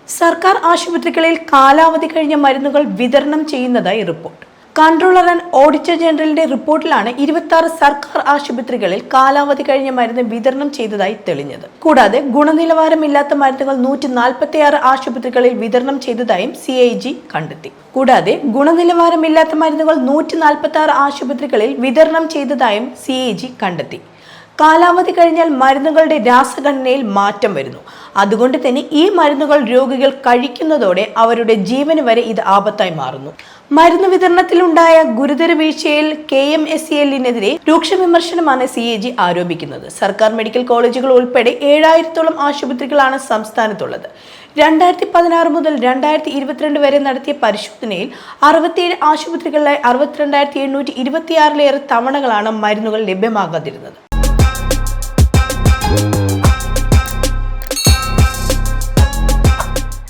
സർക്കാർ ആശുപത്രികളിൽ കാലാവധി കഴിഞ്ഞ മരുന്നുകൾ വിതരണം ചെയ്യുന്നതായി റിപ്പോർട്ട്. കൺട്രോളർ ആൻഡ് ഓഡിറ്റർ ജനറലിന്റെ റിപ്പോർട്ടിലാണ് 26 സർക്കാർ ആശുപത്രികളിൽ കാലാവധി കഴിഞ്ഞ മരുന്ന് വിതരണം ചെയ്തതായി തെളിഞ്ഞത്. കൂടാതെ ഗുണനിലവാരമില്ലാത്ത മരുന്നുകൾ 146 ആശുപത്രികളിൽ വിതരണം ചെയ്തതായും CAG കണ്ടെത്തി. കൂടാതെ ഗുണനിലവാരമില്ലാത്ത മരുന്നുകൾ 146 ആശുപത്രികളിൽ വിതരണം ചെയ്തതായും CAG കണ്ടെത്തി. കാലാവധി കഴിഞ്ഞാൽ മരുന്നുകളുടെ രാസഘടനയിൽ മാറ്റം വരുന്നു. അതുകൊണ്ട് തന്നെ ഈ മരുന്നുകൾ രോഗികൾ കഴിക്കുന്നതോടെ അവരുടെ ജീവന് വരെ ഇത് ആപത്തായി മാറുന്നു. മരുന്ന് വിതരണത്തിലുണ്ടായ ഗുരുതര വീഴ്ചയിൽ KMSCLനെതിരെ രൂക്ഷ വിമർശനമാണ് CAG ആരോപിക്കുന്നത്. സർക്കാർ മെഡിക്കൽ കോളേജുകൾ ഉൾപ്പെടെ 7000-ഓളം ആശുപത്രികളാണ് സംസ്ഥാനത്തുള്ളത്. 2016 മുതൽ 2022 വരെ നടത്തിയ പരിശോധനയിൽ 67 ആശുപത്രികളിലായി 62,726 തവണകളാണ് മരുന്നുകൾ ലഭ്യമാകാതിരുന്നത്.